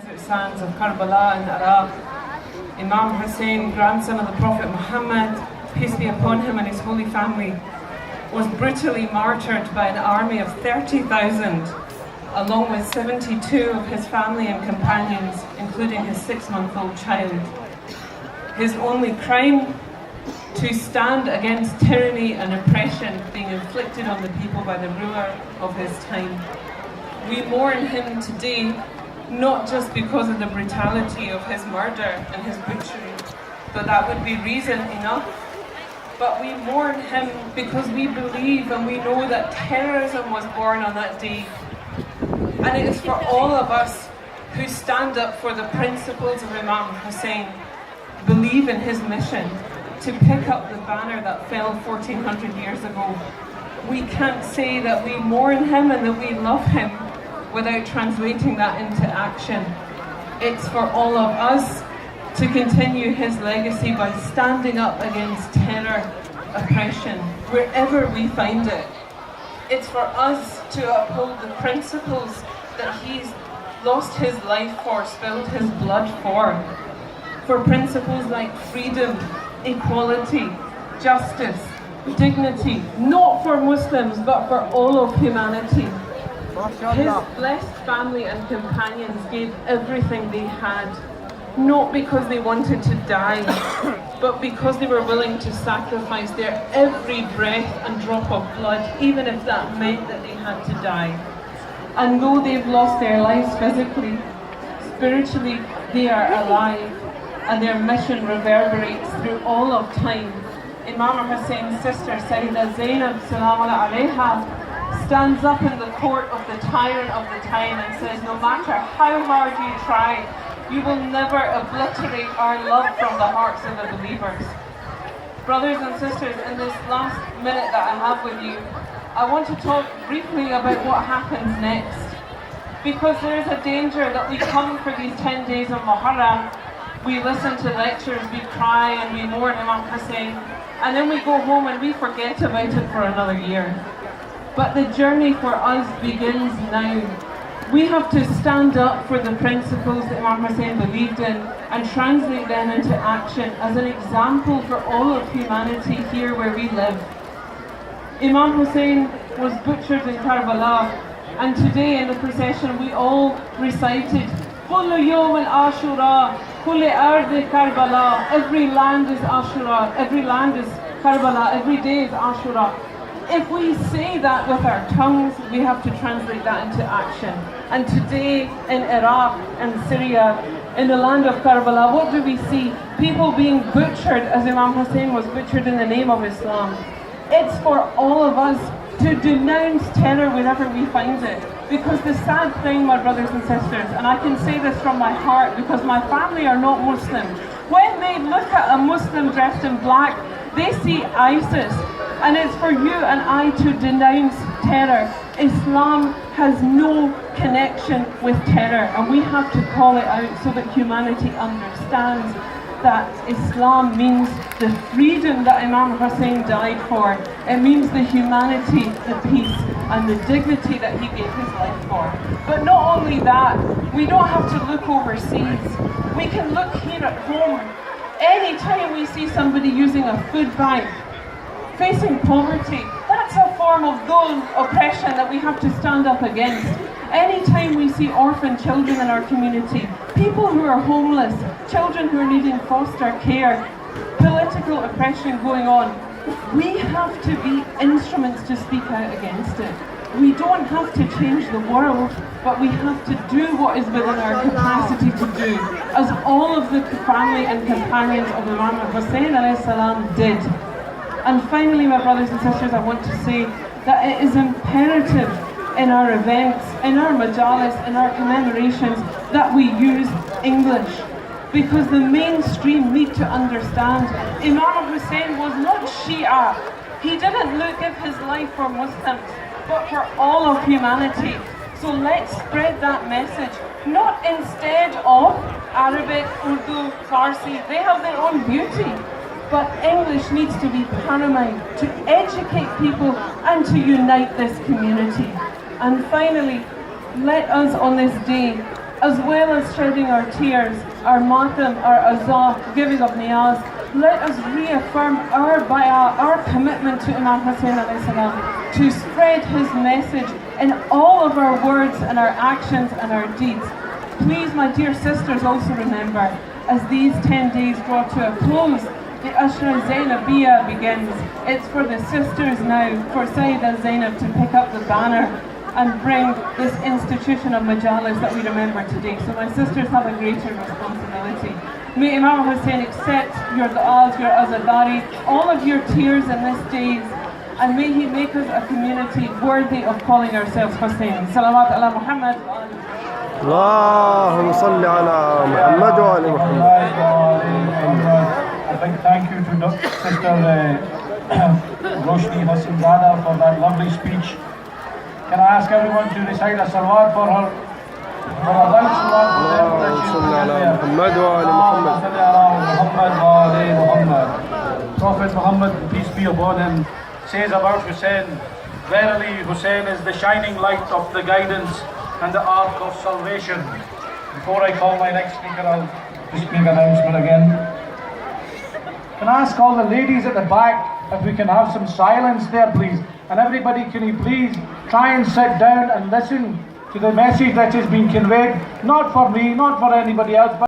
desert sands of Karbala in Iraq. Imam Hussein, grandson of the Prophet Muhammad, peace be upon him and his holy family, was brutally martyred by an army of 30,000, along with 72 of his family and companions, including his 6-month-old child. His only crime? To stand against tyranny and oppression being inflicted on the people by the ruler of his time. We mourn him today, not just because of the brutality of his murder and his butchery, but that would be reason enough. But we mourn him because we believe and we know that terrorism was born on that day. And it is for all of us who stand up for the principles of Imam Hussein, believe in his mission, to pick up the banner that fell 1400 years ago. We can't say that we mourn him and that we love him without translating that into action. It's for all of us to continue his legacy by standing up against terror, oppression, wherever we find it. It's for us to uphold the principles that he's lost his life for, spilled his blood for principles like freedom, equality, justice, dignity, not for Muslims but for all of humanity. His blessed family and companions gave everything they had, not because they wanted to die, but because they were willing to sacrifice their every breath and drop of blood, even if that meant that they had to die. And though they've lost their lives physically, spiritually they are alive, and their mission reverberates through all of time. Imam Hussein's sister, Sayyidah Zainab, salamullah alayha, stands up in the court of the tyrant of the time and says, no matter how hard you try, you will never obliterate our love from the hearts of the believers. Brothers and sisters, in this last minute that I have with you, I want to talk briefly about what happens next. Because there is a danger that we come for these 10 days of Muharram, we listen to lectures, we cry and we mourn Imam Hussein, and then we go home and we forget about it for another year. But the journey for us begins now. We have to stand up for the principles that Imam Hussein believed in and translate them into action as an example for all of humanity here where we live. Imam Hussein was butchered in Karbala, and today in the procession we all recited Kullu Yawm al-Ashura, Kulli Ardi Karbala. Every land is Ashura, every land is Karbala, every day is Ashura. If we say that with our tongues, we have to translate that into action. And today in Iraq and Syria, in the land of Karbala, what do we see? People being butchered as Imam Hussein was butchered in the name of Islam. It's for all of us to denounce terror wherever we find it. Because the sad thing, my brothers and sisters, and I can say this from my heart because my family are not Muslim, when they look at a Muslim dressed in black, they see ISIS. And it's for you and I to denounce terror. Islam has no connection with terror, and we have to call it out so that humanity understands that Islam means the freedom that Imam Hussein died for. It means the humanity, the peace, and the dignity that he gave his life for. But not only that, we don't have to look overseas. We can look here at home. Anytime we see somebody using a food bank, facing poverty, that's a form of those oppression that we have to stand up against. Anytime we see orphan children in our community, people who are homeless, children who are needing foster care, political oppression going on, we have to be instruments to speak out against it. We don't have to change the world, but we have to do what is within our capacity to do, as all of the family and companions of Imam Hussein alayhi salam did. And finally, my brothers and sisters, I want to say that it is imperative in our events, in our majalis, in our commemorations, that we use English. Because the mainstream need to understand Imam Hussein was not Shia. He didn't give his life for Muslims, but for all of humanity. So let's spread that message, not instead of Arabic, Urdu, Farsi. They have their own beauty. But English needs to be paramount to educate people and to unite this community. And finally, let us on this day as well as shedding our tears, our matam, our azah, giving of niyaz, let us reaffirm our bay'ah, our commitment to Imam Hussein alayhi salam, to spread his message in all of our words and our actions and our deeds. Please, my dear sisters, also remember, as these 10 days draw to a close, the Ashra Zainabiyya begins. It's for the sisters now, for Sayyidah Zainab to pick up the banner and bring this institution of Majalis that we remember today. So my sisters have a greater responsibility. May Imam Hussein accept your du'as, your azadari, all of your tears in this days, and may he make us a community worthy of calling ourselves Hussein. Salawat ala Muhammad. اللهم صل على محمد وآل محمد. A big thank you to Sister Roshni Hassanzada for that lovely speech. Can I ask everyone to recite a salawat for her? For a loud salawat for them that she's محمد وآل محمد. Prophet Muhammad, peace be upon him, says about Hussein, verily Hussein is the shining light of the guidance and the ark of salvation. Before I call my next speaker, I'll just make an announcement again. Can I ask all the ladies at the back if we can have some silence there, please? And everybody, can you please try and sit down and listen to the message that is being conveyed, not for me, not for anybody else, but